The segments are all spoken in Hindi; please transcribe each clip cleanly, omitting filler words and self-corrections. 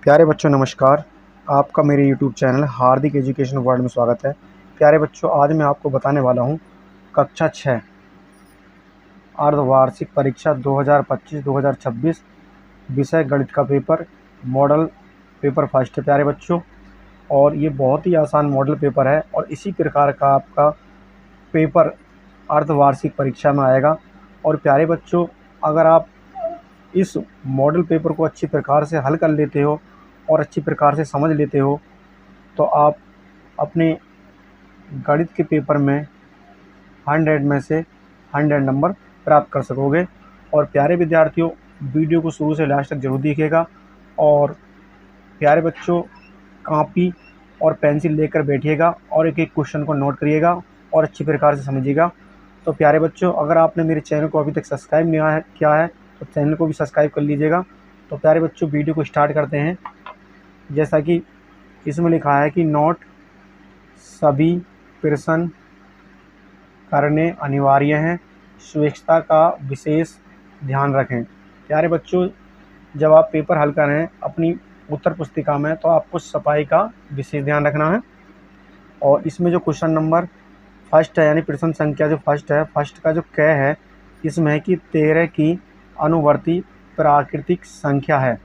प्यारे बच्चों नमस्कार। आपका मेरे YouTube चैनल हार्दिक एजुकेशन वर्ल्ड में स्वागत है। प्यारे बच्चों, आज मैं आपको बताने वाला हूँ कक्षा 6 अर्धवार्षिक परीक्षा 2025-2026 विषय गणित का पेपर मॉडल पेपर फर्स्ट है प्यारे बच्चों। और ये बहुत ही आसान मॉडल पेपर है और इसी प्रकार का आपका पेपर अर्धवार्षिक परीक्षा में आएगा। और प्यारे बच्चों, अगर आप इस मॉडल पेपर को अच्छी प्रकार से हल कर लेते हो और अच्छी प्रकार से समझ लेते हो तो आप अपने गणित के पेपर में 100 में से 100 नंबर प्राप्त कर सकोगे। और प्यारे विद्यार्थियों, वीडियो को शुरू से लास्ट तक जरूर देखिएगा। और प्यारे बच्चों, कॉपी और पेंसिल लेकर बैठिएगा और एक एक क्वेश्चन को नोट करिएगा और अच्छी प्रकार से समझिएगा। तो प्यारे बच्चों, अगर आपने मेरे चैनल को अभी तक सब्सक्राइब नहीं किया है तो चैनल को भी सब्सक्राइब कर लीजिएगा। तो प्यारे बच्चों, वीडियो को स्टार्ट करते हैं। जैसा कि इसमें लिखा है कि नोट सभी प्रश्न करने अनिवार्य हैं, स्वच्छता का विशेष ध्यान रखें। प्यारे बच्चों, जब आप पेपर हल कर रहे हैं अपनी उत्तर पुस्तिका में तो आपको सफाई का विशेष ध्यान रखना है। और इसमें जो क्वेश्चन नंबर फर्स्ट है यानी प्रश्न संख्या जो फर्स्ट है, फर्स्ट का जो क है इसमें है कि 13 की अनुवर्ती प्राकृतिक संख्या है।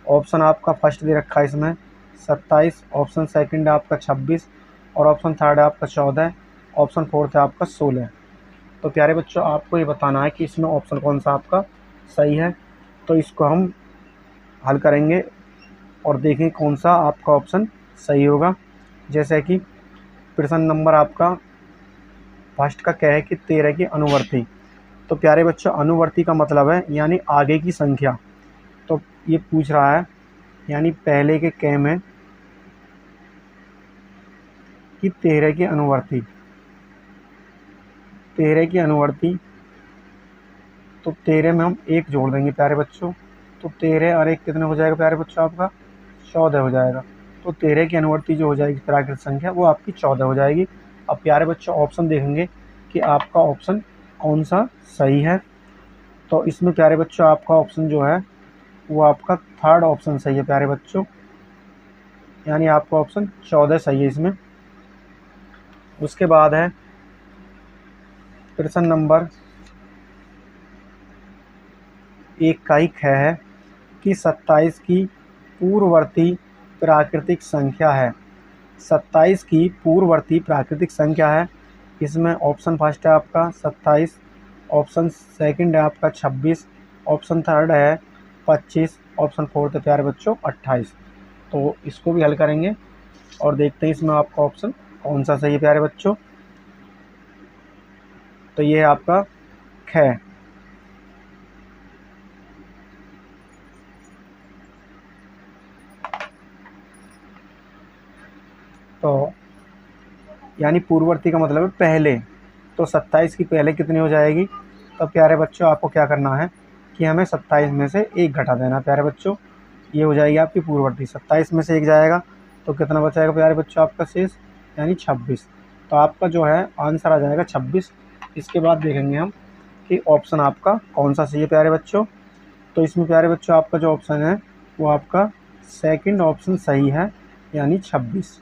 ऑप्शन आपका फर्स्ट दे रखा है इसमें 27, ऑप्शन सेकंड है आपका 26 और ऑप्शन थर्ड है आपका 14, ऑप्शन फोर्थ है आपका 16। तो प्यारे बच्चों, आपको ये बताना है कि इसमें ऑप्शन कौन सा आपका सही है। तो इसको हम हल करेंगे और देखें कौन सा आपका ऑप्शन सही होगा। जैसे कि प्रश्न नंबर आपका फर्स्ट का क्या है कि 13 की अनुवर्ती। तो प्यारे बच्चों, अनुवर्ती का मतलब है यानी आगे की संख्या। तो ये पूछ रहा है यानी पहले के क में कि 13 की अनुवर्ती, 13 की अनुवर्ती। तो 13 में हम 1 जोड़ देंगे प्यारे बच्चों। तो 13 और 1 कितने हो जाएगा प्यारे बच्चों, आपका 14 हो जाएगा। तो 13 की अनुवर्ती जो हो जाएगी प्राकृतिक संख्या वो आपकी 14 हो जाएगी। अब प्यारे बच्चों, ऑप्शन देखेंगे कि आपका ऑप्शन कौन सा सही है। तो इसमें प्यारे बच्चों आपका ऑप्शन जो है वो आपका थर्ड ऑप्शन सही है प्यारे बच्चों, यानी आपका ऑप्शन 14 सही है इसमें। उसके बाद है प्रश्न नंबर 1 का ही ख है कि 27 की पूर्ववर्ती प्राकृतिक संख्या है। 27 की पूर्ववर्ती प्राकृतिक संख्या है। इसमें ऑप्शन फर्स्ट है आपका 27, ऑप्शन सेकंड है आपका 26, ऑप्शन थर्ड है 25, ऑप्शन फोर्थ है प्यारे बच्चों 28। तो इसको भी हल करेंगे और देखते हैं इसमें आपका ऑप्शन कौन सा सही है प्यारे बच्चों। तो ये है आपका ख। तो यानी पूर्ववर्ती का मतलब है पहले। तो 27 की पहले कितनी हो जाएगी। तो प्यारे बच्चों, आपको क्या करना है कि हमें 27 में से 1 घटा देना प्यारे बच्चों। ये हो जाएगी आपकी पूर्ववर्ती। 27 में से 1 जाएगा तो कितना बचाएगा प्यारे बच्चों आपका शेष, यानी 26। तो आपका जो है आंसर आ जाएगा 26। इसके बाद देखेंगे हम कि ऑप्शन आपका कौन सा सही है प्यारे बच्चों। तो इसमें प्यारे बच्चों आपका जो ऑप्शन है वो आपका सेकंड ऑप्शन सही है, यानी 26।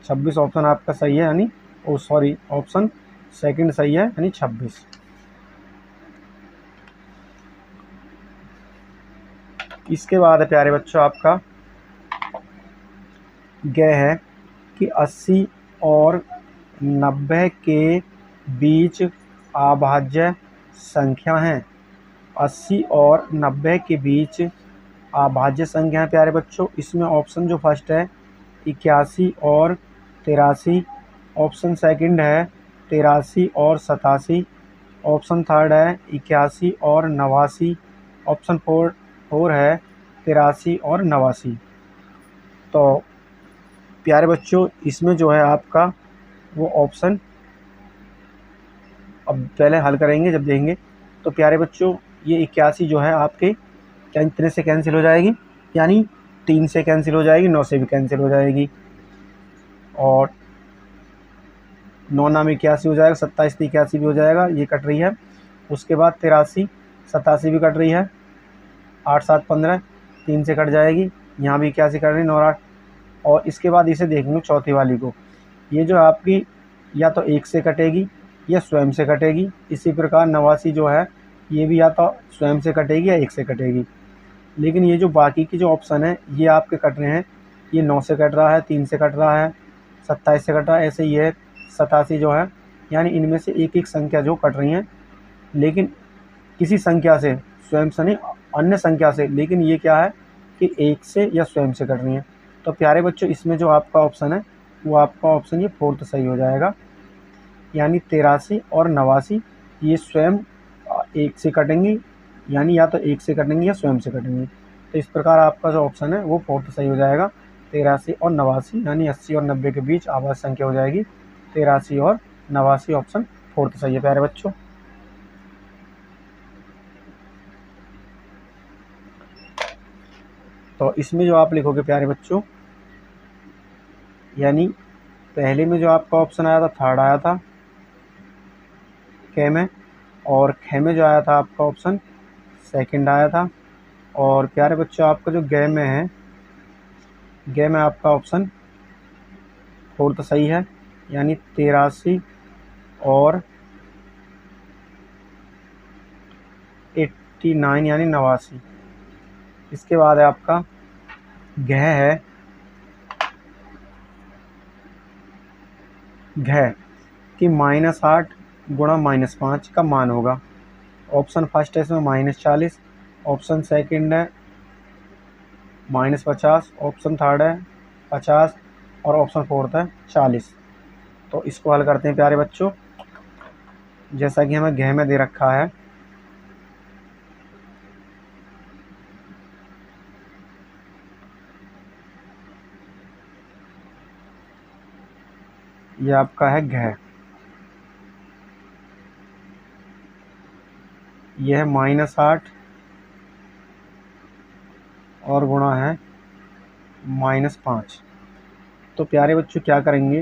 26 ऑप्शन आपका सही है, यानी ऑप्शन सेकंड सही है, यानी 26। इसके बाद है प्यारे बच्चों आपका ग है कि 80 और 90 के बीच अभाज्य संख्या है। 80 और 90 के बीच अभाज्य संख्या है प्यारे बच्चों। इसमें ऑप्शन जो फर्स्ट है 81 और 83, ऑप्शन सेकंड है 83 और 87, ऑप्शन थर्ड है 81 और 89, ऑप्शन फोर है 83 और 89। तो प्यारे बच्चों, इसमें जो है आपका वो ऑप्शन अब पहले हल करेंगे जब देखेंगे। तो प्यारे बच्चों, ये 81 जो है आपके कितने से कैंसिल हो जाएगी, यानी 3 से कैंसिल हो जाएगी, 9 से भी कैंसिल हो जाएगी। और 9 नाम 81 हो जाएगा, 27 से 81 भी हो जाएगा, ये कट रही है। उसके बाद 83 87 भी कट रही है, 8 7 15, 3 से कट जाएगी, यहाँ भी 81 कट रही 9 8। और इसके बाद इसे देखेंगे चौथी वाली को, ये जो आपकी या तो 1 से कटेगी या स्वयं से कटेगी। इसी प्रकार 89 जो है ये भी या तो स्वयं से कटेगी या 1 से कटेगी। लेकिन ये जो बाकी की जो ऑप्शन है ये आपके कट रहे हैं, ये 9 से कट रहा है, 3 से कट रहा है, 27 से कट रहा है, ऐसे ये 87 जो है, यानी इनमें से एक एक संख्या जो कट रही हैं, लेकिन किसी संख्या से, स्वयं से नहीं, अन्य संख्या से। लेकिन ये क्या है कि 1 से या स्वयं से कट रही हैं। तो प्यारे बच्चों इसमें जो आपका ऑप्शन है वो आपका ऑप्शन ये फोर्थ सही हो जाएगा, यानी 83 और 89 ये स्वयं 1 से कटेंगी, यानी या तो 1 से कटेंगी या स्वयं से कटेंगी। तो इस प्रकार आपका जो ऑप्शन है वो फोर्थ सही हो जाएगा। 83 और 89 यानी 80 और 90 के बीच आवाज़ संख्या हो जाएगी। 83 और 89 ऑप्शन फोर्थ सही है प्यारे बच्चों। तो इसमें जो आप लिखोगे प्यारे बच्चों, यानी पहले में जो आपका ऑप्शन आया था थर्ड आया था खे में, और खे में जो आया था आपका ऑप्शन सेकंड आया था। और प्यारे बच्चों आपका जो गे में है, गे में आपका ऑप्शन फोर्थ सही है, यानी 83 और 89 यानी 89। इसके बाद है आपका घ है, घ कि -8 गुणा -5 का मान होगा। ऑप्शन फर्स्ट है इसमें -40, ऑप्शन सेकंड है -50, ऑप्शन थर्ड है 50 और ऑप्शन फोर्थ है 40। तो इसको हल करते हैं प्यारे बच्चों, जैसा कि हमें घ में दे रखा है। ये आपका है घ, यह है -8 और गुणा है -5। तो प्यारे बच्चों क्या करेंगे,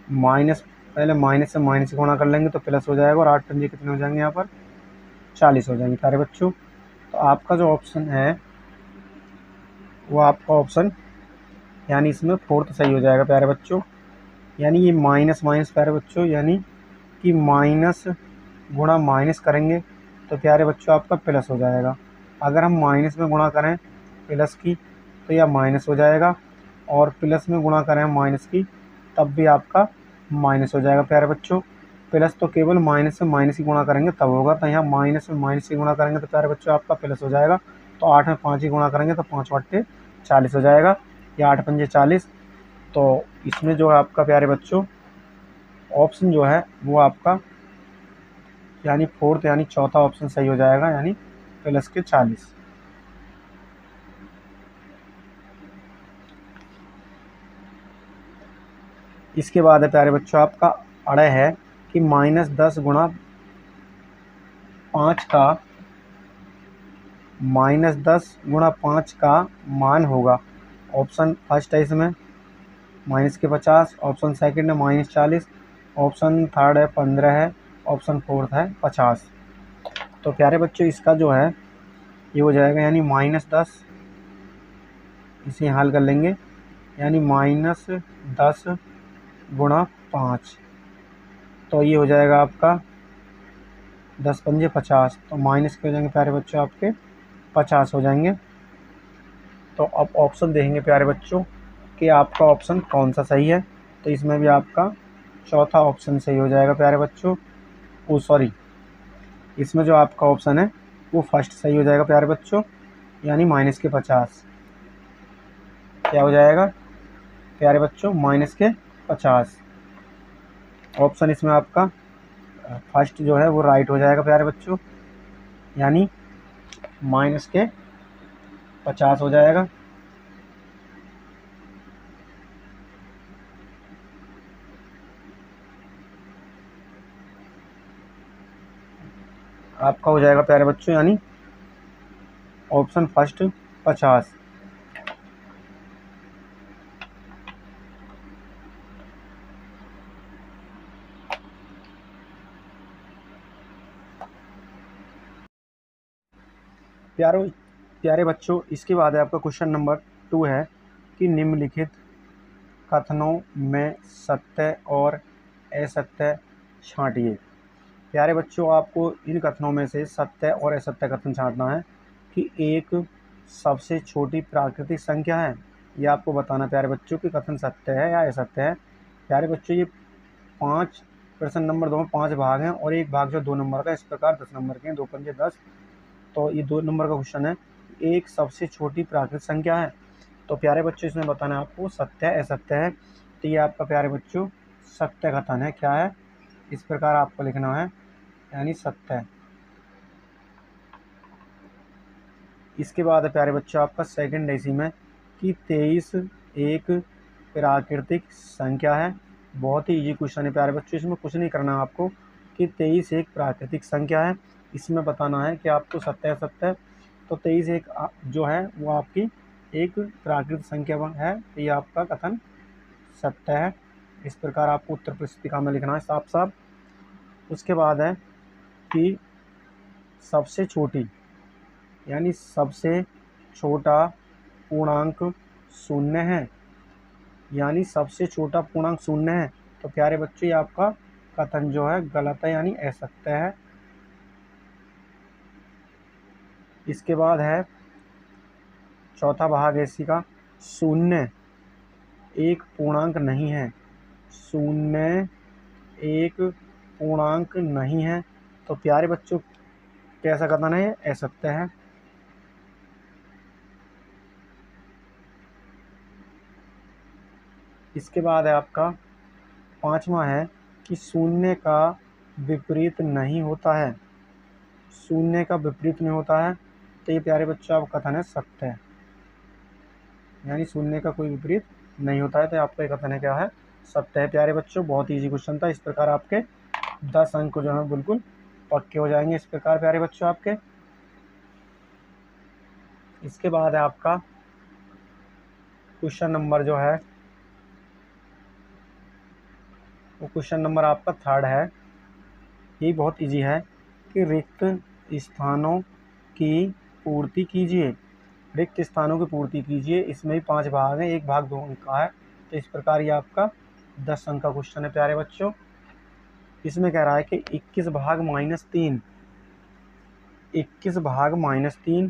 पहले माइनस से माइनस गुणा कर लेंगे तो प्लस हो जाएगा, और 8 पंजे कितने हो जाएंगे यहाँ पर 40 हो जाएंगे प्यारे बच्चों। तो आपका जो ऑप्शन है वो आपका ऑप्शन यानी इसमें फोर्थ सही हो जाएगा प्यारे बच्चों। यानी ये माइनस माइनस प्यारे बच्चों, यानी कि माइनस गुणा माइनस करेंगे तो प्यारे बच्चों आपका प्लस हो जाएगा। अगर हम माइनस में गुणा करें प्लस की तो यह माइनस हो जाएगा, और प्लस में गुणा करें माइनस की तब भी आपका माइनस हो जाएगा प्यारे बच्चों। प्लस तो केवल माइनस से माइनस ही गुणा करेंगे तब होगा, तो यहाँ माइनस में माइनस ही गुणा करेंगे तो प्यारे बच्चों आपका प्लस हो जाएगा। तो 8 में 5 ही गुणा करेंगे तो 5 बट्टे 40 हो जाएगा, या 8 पंजे 40। तो इसमें जो है आपका प्यारे बच्चों ऑप्शन जो है वो आपका यानी फोर्थ यानी चौथा ऑप्शन सही हो जाएगा, यानी प्लस के 40। इसके बाद है प्यारे बच्चों आपका अड़े है कि -10 गुणा 5 का मान होगा। ऑप्शन फर्स्ट है इसमें माइनस के 50, ऑप्शन सेकंड है -40, ऑप्शन थर्ड है 15 है, ऑप्शन फोर्थ है 50। तो प्यारे बच्चों इसका जो है ये हो जाएगा, यानी -10, इसे हल कर लेंगे, यानी -10 गुणा 5, तो ये हो जाएगा आपका 10 पंजे 50। तो माइनस के हो जाएंगे प्यारे बच्चों आपके 50 हो जाएंगे। तो अब ऑप्शन देखेंगे प्यारे बच्चों कि आपका ऑप्शन कौन सा सही है। तो इसमें भी आपका चौथा ऑप्शन सही हो जाएगा प्यारे बच्चों। सॉरी, इसमें जो आपका ऑप्शन है वो फर्स्ट सही हो जाएगा प्यारे बच्चों, यानी माइनस के 50। क्या हो जाएगा प्यारे बच्चों, माइनस के 50। ऑप्शन इसमें आपका फर्स्ट जो है वो राइट हो जाएगा प्यारे बच्चों, यानी माइनस के 50 हो जाएगा। आपका हो जाएगा प्यारे बच्चों, यानी ऑप्शन फर्स्ट 50। प्यारो प्यारे बच्चों, इसके बाद है आपका क्वेश्चन नंबर 2 है कि निम्नलिखित कथनों में सत्य और असत्य छांटिए। प्यारे बच्चों, आपको इन कथनों में से सत्य और असत्य कथन छांटना है कि एक सबसे छोटी प्राकृतिक संख्या है। ये आपको बताना प्यारे बच्चों कि कथन सत्य है या असत्य है। प्यारे बच्चों, ये 5 प्रश्न नंबर 2 में 5 भाग हैं और एक भाग जो 2 नंबर का, इस प्रकार 10 नंबर के हैं, 2 पंजे 10। तो ये 2 नंबर का क्वेश्चन है, एक सबसे छोटी प्राकृतिक संख्या है। तो प्यारे बच्चों, इसमें बताना है आपको सत्य है असत्य है। तो ये आपका प्यारे बच्चों सत्य कथन है। क्या है? इस प्रकार आपको लिखना है, यानी सत्य है। इसके बाद है प्यारे बच्चों आपका सेकंड है इसी में कि 23 एक प्राकृतिक संख्या है। बहुत ही इजी क्वेश्चन है प्यारे बच्चों, इसमें कुछ नहीं करना है आपको कि 23 एक प्राकृतिक संख्या है। इसमें बताना है कि आपको सत्य है असत्य। तो 23 एक जो है वो आपकी एक प्राकृतिक संख्या है। तो ये आपका कथन सत्य है। इस प्रकार आपको उत्तर पुस्तिका में लिखना है साफ साफ। उसके बाद है कि सबसे छोटी यानी सबसे छोटा पूर्णांक शून्य है, यानी सबसे छोटा पूर्णांक शून्य है। तो प्यारे बच्चों, ये आपका कथन जो है गलत है, यानी असत्य है। इसके बाद है चौथा भाग है इसी का, शून्य एक पूर्णांक नहीं है। शून्य एक पूर्णांक नहीं है। तो प्यारे बच्चों, कैसा कथन है? असत्य है। इसके बाद है आपका 5वां है कि शून्य का विपरीत नहीं होता है। शून्य का विपरीत नहीं होता है। तो ये प्यारे बच्चों आपका कथन है सत्य है, यानी शून्य का कोई विपरीत नहीं होता है। तो आपका कथन है क्या है? सत्य है। प्यारे बच्चों, बहुत ईजी क्वेश्चन था। इस प्रकार आपके 10 अंक जो है बिल्कुल पक्के हो जाएंगे। इस प्रकार प्यारे बच्चों आपके। इसके बाद है आपका क्वेश्चन नंबर जो है वो क्वेश्चन नंबर आपका 3 है। ये बहुत इजी है कि रिक्त स्थानों की पूर्ति कीजिए। रिक्त स्थानों की पूर्ति कीजिए। इसमें भी 5 भाग हैं, एक भाग 2 अंक का है। तो इस प्रकार ये आपका 10 अंक का क्वेश्चन है प्यारे बच्चों। इसमें कह रहा है कि 21 भाग -3, 21 भाग -3।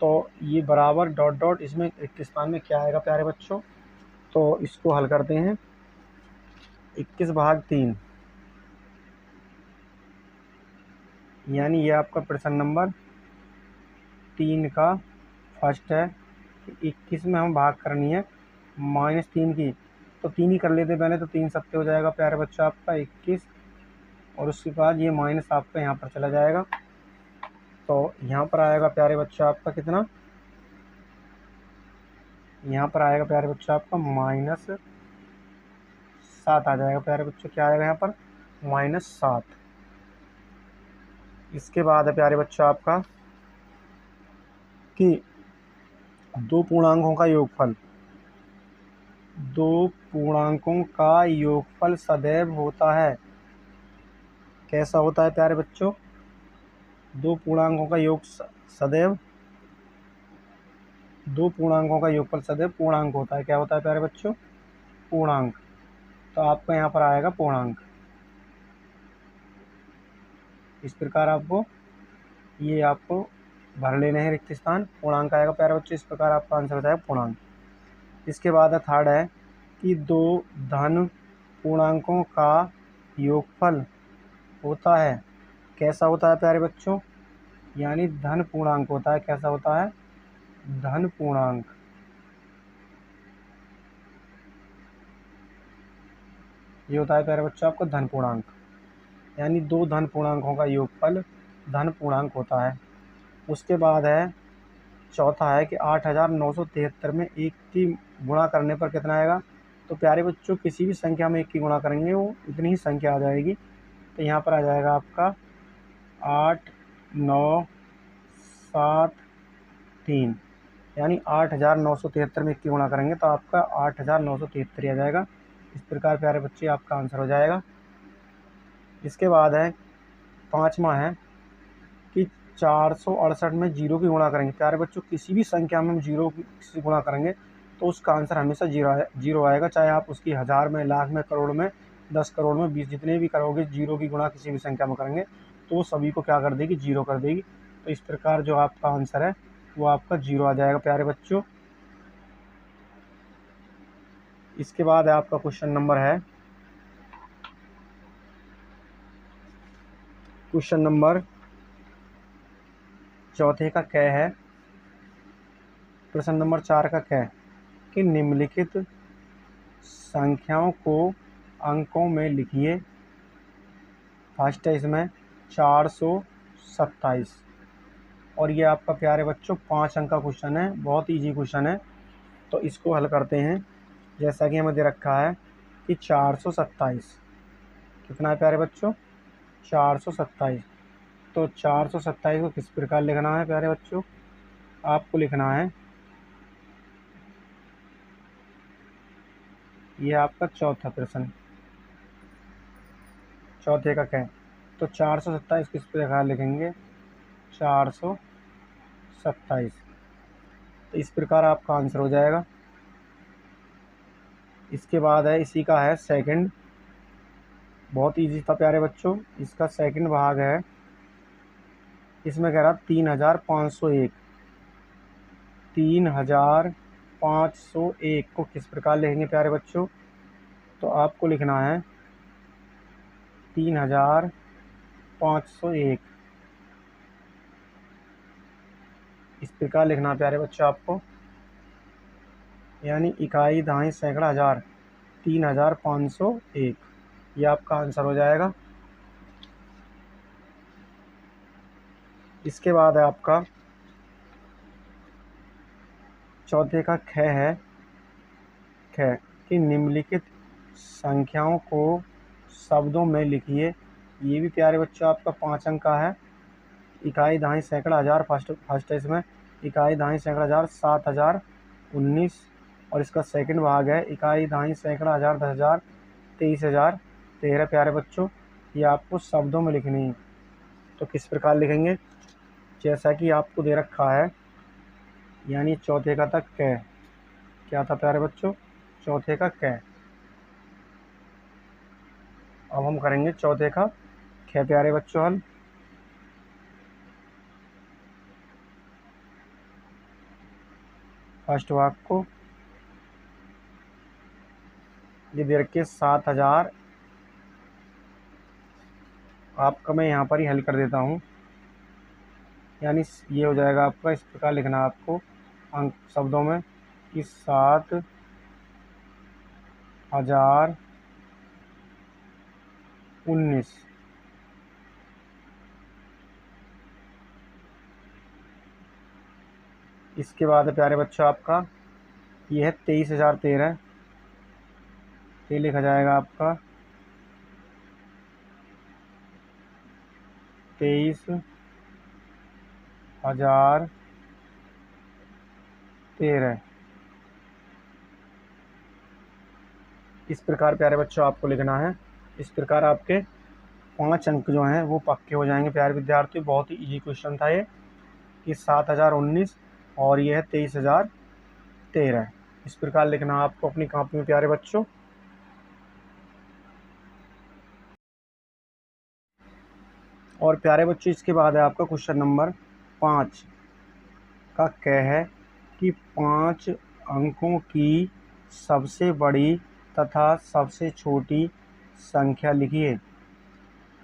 तो ये बराबर डॉट डॉट, इसमें रिक्त स्थान में क्या आएगा प्यारे बच्चों? तो इसको हल करते हैं। 21 भाग 3, यानी ये आपका प्रश्न नंबर 3 का फर्स्ट है। 21 में हम भाग करनी है -3 की, तो 3 ही कर लेते पहले। तो 3 सत्य हो जाएगा प्यारे बच्चों आपका 21, और उसके बाद ये माइनस आपका यहाँ पर चला जाएगा। तो यहाँ पर आएगा प्यारे बच्चों आपका कितना? यहाँ पर आएगा प्यारे बच्चों आपका -7 आ जाएगा प्यारे बच्चों। क्या आएगा यहाँ पर? -7। इसके बाद है प्यारे बच्चों आपका कि दो पूर्णांकों का योगफल, दो पूर्णांकों का योगफल सदैव होता है। कैसा होता है प्यारे बच्चों? दो पूर्णांकों का योग सदैव, दो पूर्णांकों का योगफल सदैव पूर्णांक होता है। क्या होता है प्यारे बच्चों? पूर्णांक। तो आपका यहाँ पर आएगा पूर्णांक। इस प्रकार आपको ये आपको भर लेने हैं रिक्त स्थान। पूर्णांक आएगा प्यारे बच्चों। इस प्रकार आपका आंसर हो जाएगा पूर्णांक। इसके बाद है 3 है कि दो धन पूर्णांकों का योगफल होता है। कैसा होता है प्यारे बच्चों? यानी धन पूर्णांक होता है। कैसा होता है? धन पूर्णांक। ये होता है प्यारे बच्चों आपका धन पूर्णांक, यानी दो धन पूर्णांकों का योगफल धन पूर्णांक होता है। उसके बाद है चौथा है कि 8973 में 1 की गुणा करने पर कितना आएगा? तो प्यारे बच्चों, किसी भी संख्या में 1 की गुणा करेंगे वो इतनी ही संख्या आ जाएगी। तो यहाँ पर आ जाएगा आपका 8 9 7 3, यानी 8973 में 1 की गुणा करेंगे तो आपका 8973 आ जाएगा। इस प्रकार प्यारे बच्चे आपका आंसर हो जाएगा। इसके बाद है 5वां है कि 468 में जीरो की गुणा करेंगे प्यारे बच्चों, किसी भी संख्या में हम जीरो की गुणा करेंगे तो उसका आंसर हमेशा जीरो आएगा, चाहे आप उसकी हज़ार में, लाख में, करोड़ में, 10 करोड़ में, 20, जितने भी करोगे जीरो की गुणा किसी भी संख्या में करेंगे तो वो सभी को क्या कर देगी, जीरो कर देगी। तो इस प्रकार जो आपका आंसर है वो आपका जीरो आ जाएगा प्यारे बच्चों। इसके बाद आपका क्वेश्चन नंबर है क्वेश्चन नंबर चौथे का क है, प्रश्न नंबर 4 का क कि निम्नलिखित संख्याओं को अंकों में लिखिए। फर्स्ट है इसमें 427 और ये आपका प्यारे बच्चों 5 अंक का क्वेश्चन है, बहुत ईजी क्वेश्चन है। तो इसको हल करते हैं। जैसा कि हमें दे रखा है कि 427 कितना है प्यारे बच्चों, 427। तो 427 को किस प्रकार लिखना है प्यारे बच्चों, आपको लिखना है, ये आपका चौथा प्रश्न, चौथे का क्या है। तो 427 किस प्रकार लिखेंगे, 427। तो इस प्रकार आपका आंसर हो जाएगा। इसके बाद है, इसी का है सेकंड, बहुत इजी था प्यारे बच्चों। इसका सेकंड भाग है, इसमें कह रहा 3501, 3501 को किस प्रकार लिखेंगे प्यारे बच्चों। तो आपको लिखना है 3501, इस प्रकार लिखना है प्यारे बच्चों आपको, यानी इकाई, दहाई, सैकड़ा, हज़ार, 3501, ये आपका आंसर हो जाएगा। इसके बाद है आपका चौथे का ख है, ख कि निम्नलिखित संख्याओं को शब्दों में लिखिए। ये भी प्यारे बच्चों आपका 5 अंक का है। इकाई, दहाई, सैकड़ा, हज़ार, फर्स्ट है इसमें इकाई, दहाई, सैकड़ा, हज़ार, 7019 और इसका सेकंड भाग है इकाई, दहाई, सैकड़ा, हज़ार, 10,000, 23,000, 13 प्यारे बच्चों, ये आपको शब्दों में लिखनी है। तो किस प्रकार लिखेंगे, जैसा कि आपको दे रखा है, यानी चौथे का तक क, क्या था प्यारे बच्चों, चौथे का क। अब हम करेंगे चौथे का ख प्यारे बच्चों हल। फर्स्ट भाग को ये दे रखे 7000, आपका मैं यहाँ पर ही हल कर देता हूँ, यानी ये हो जाएगा आपका, इस प्रकार लिखना है आपको अंक शब्दों में कि 7019। इसके बाद है प्यारे बच्चों आपका, ये है 23,013, ये लिखा जाएगा आपका 23,013। इस प्रकार प्यारे बच्चों आपको लिखना है। इस प्रकार आपके 5 अंक जो हैं वो पक्के हो जाएंगे प्यारे विद्यार्थी। बहुत ही इजी क्वेश्चन था ये, कि 7019 और ये है 23,013। इस प्रकार लिखना आपको अपनी कॉपी में प्यारे बच्चों। और प्यारे बच्चों इसके बाद है आपका क्वेश्चन नंबर 5 का क है कि 5 अंकों की सबसे बड़ी तथा सबसे छोटी संख्या लिखिए।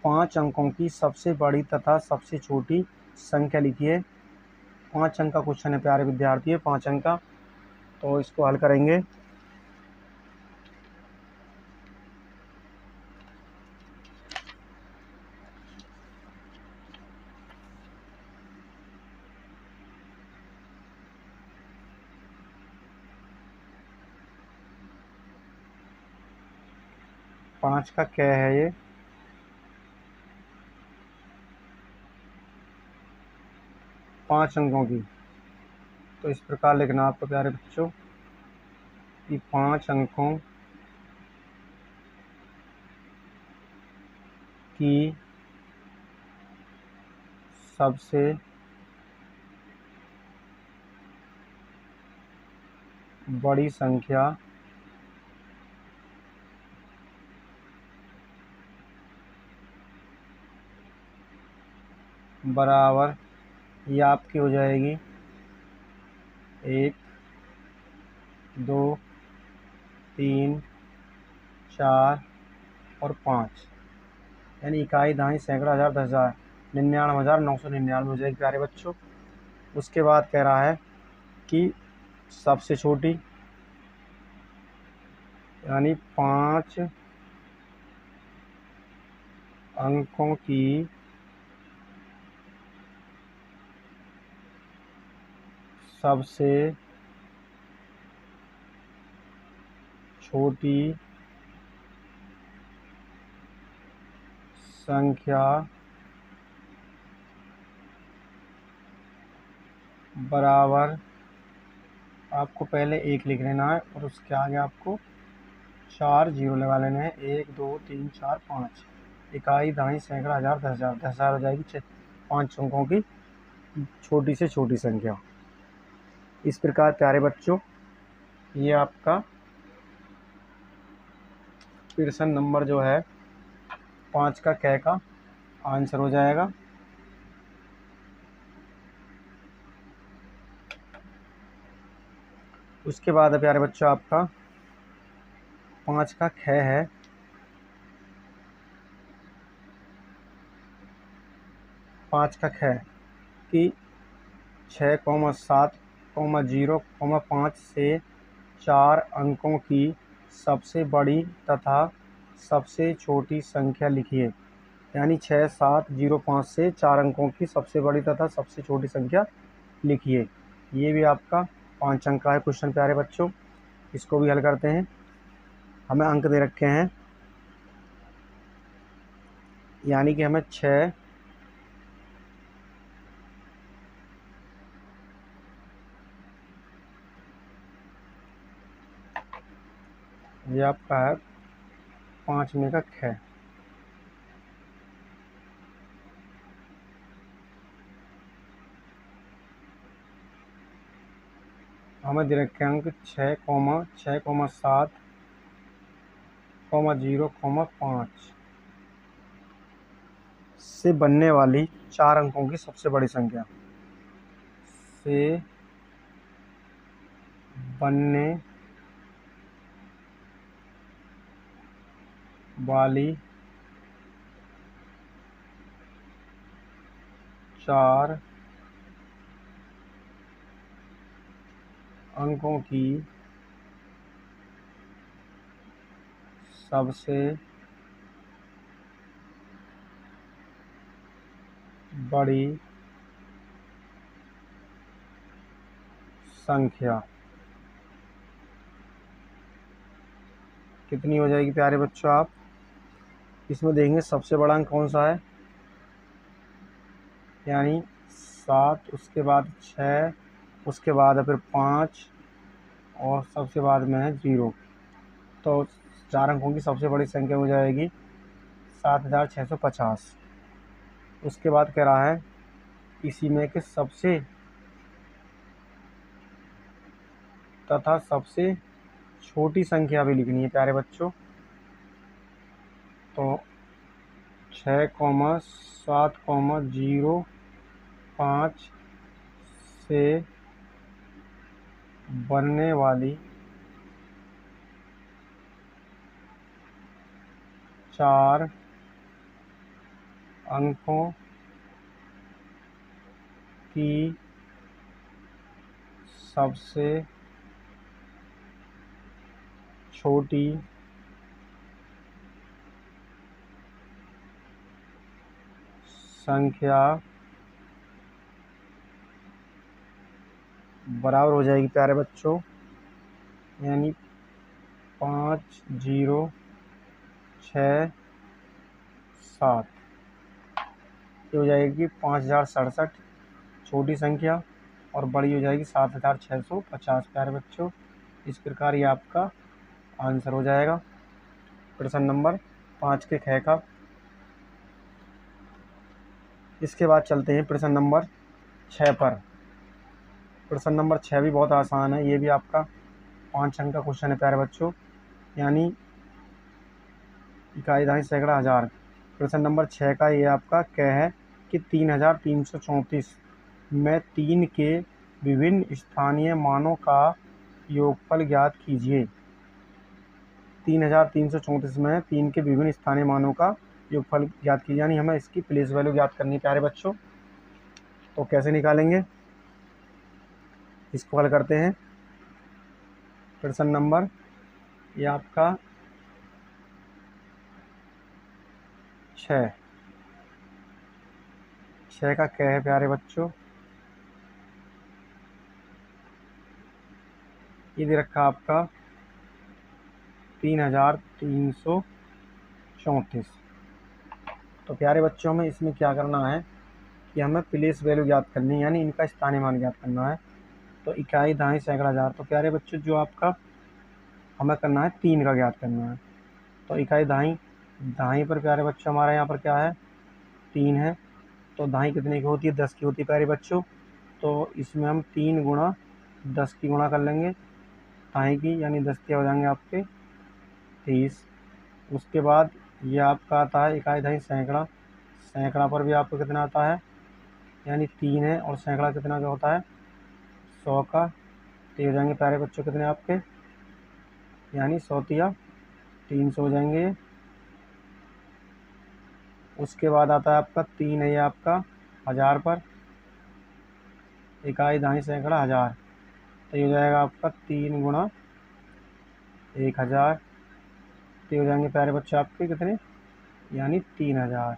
5 अंकों की सबसे बड़ी तथा सबसे छोटी संख्या लिखिए। 5 अंक का क्वेश्चन है प्यारे विद्यार्थी, 5 अंक का। तो इसको हल करेंगे। पाँच का क्या है ये, पाँच अंकों की। तो इस प्रकार लिखना आपको प्यारे बच्चों कि 5 अंकों की सबसे बड़ी संख्या बराबर, ये आपकी हो जाएगी 1, 2, 3, 4 और 5, यानी इकाई, दहाई, सैकड़ा, हज़ार, 10,000, 99,999 हो जाएगी प्यारे बच्चों। उसके बाद कह रहा है कि सबसे छोटी, यानी 5 अंकों की सबसे छोटी संख्या बराबर, आपको पहले 1 लिख लेना है और उसके आगे आपको 4 जीरो लगा लेने हैं। 1, 2, 3, 4, 5, इकाई, दहाई, सैकड़ा, हज़ार, 10,000, 10,000 हो जाएगी 5 अंकों की छोटी से छोटी संख्या। इस प्रकार प्यारे बच्चों, ये आपका प्रश्न नंबर जो है 5 का क का आंसर हो जाएगा। उसके बाद प्यारे बच्चों आपका 5 का ख है। 5 का ख कि 6, 7, 0, 5 से 4 अंकों की सबसे बड़ी तथा सबसे छोटी संख्या लिखिए। यानी 6, 7, 0, 5 से 4 अंकों की सबसे बड़ी तथा सबसे छोटी संख्या लिखिए। ये भी आपका 5 अंक का है क्वेश्चन प्यारे बच्चों। इसको भी हल करते हैं। हमें अंक दे रखे हैं, यानी कि हमें 6 ये आपका है 5 में का ख। हमें दे रखे अंक 6, 6, 7, 0, 5 से बनने वाली 4 अंकों की सबसे बड़ी संख्या से बनने वाली 4 अंकों की सबसे बड़ी संख्या कितनी हो जाएगी प्यारे बच्चों? आप इसमें देखेंगे सबसे बड़ा अंक कौन सा है, यानी 7, उसके बाद 6, उसके बाद फिर 5 और सबसे बाद में है 0। तो 4 अंकों की सबसे बड़ी संख्या हो जाएगी 7,650। उसके बाद कह रहा है इसी में के सबसे तथा सबसे छोटी संख्या भी लिखनी है प्यारे बच्चों। तो 6, 7, 0, 5 से बनने वाली 4 अंकों की सबसे छोटी संख्या बराबर हो जाएगी प्यारे बच्चों, यानी 5, 0, 6, 7, ये हो जाएगी 5,067 छोटी संख्या और बड़ी हो जाएगी 7,650 प्यारे बच्चों। इस प्रकार ये आपका आंसर हो जाएगा प्रश्न नंबर 5 के ख का। इसके बाद चलते हैं प्रश्न नंबर 6 पर। प्रश्न नंबर 6 भी बहुत आसान है, ये भी आपका 5 अंक का क्वेश्चन है प्यारे बच्चों, यानी इकाई दहाई सैकड़ा हज़ार। प्रश्न नंबर 6 का ये आपका क्या है कि 3334 में 3 के विभिन्न स्थानीय मानों का योगफल ज्ञात कीजिए। 3334 में 3 के विभिन्न स्थानीय मानों का योगफल ज्ञात कीजिए, यानी हमें इसकी प्लेस वैल्यू ज्ञात करनी है प्यारे बच्चों। तो कैसे निकालेंगे, इसको हल करते हैं। प्रश्न नंबर ये आपका 6 का क्या है प्यारे बच्चों, ये दे रखा आपका 3334। तो प्यारे बच्चों में इसमें क्या करना है कि हमें प्लेस वैल्यू ज्ञात करनी है, यानी इनका स्थानीय मान ज्ञात करना है। तो इकाई दहाई सैकड़ा हज़ार, तो प्यारे बच्चों जो आपका हमें करना है 3 का ज्ञात करना है। तो इकाई दहाई दहाई पर प्यारे बच्चों हमारा यहाँ पर क्या है 3 है। तो दहाई कितने की होती है 10 की होती है प्यारे बच्चों। तो इसमें हम 3 गुणा 10 की गुणा कर लेंगे दहाई की, यानी 10 के हो जाएंगे आपके 30। उसके बाद ये आपका आता है इकाई दहाई सैकड़ा। सैकड़ा पर भी आपको कितना आता है, यानी 3 है, और सैकड़ा कितना का होता है 100 का। तो हो जाएंगे प्यारे बच्चों कितने आपके, यानी 100 या 300 हो जाएंगे। उसके बाद आता है आपका 3 है ये आपका हज़ार पर, इकाई दहाई सैकड़ा हज़ार। तो ये हो जाएगा आपका 3 गुणा 1000। तो हो जाएंगे प्यारे बच्चे आपके कितने, यानी 3000।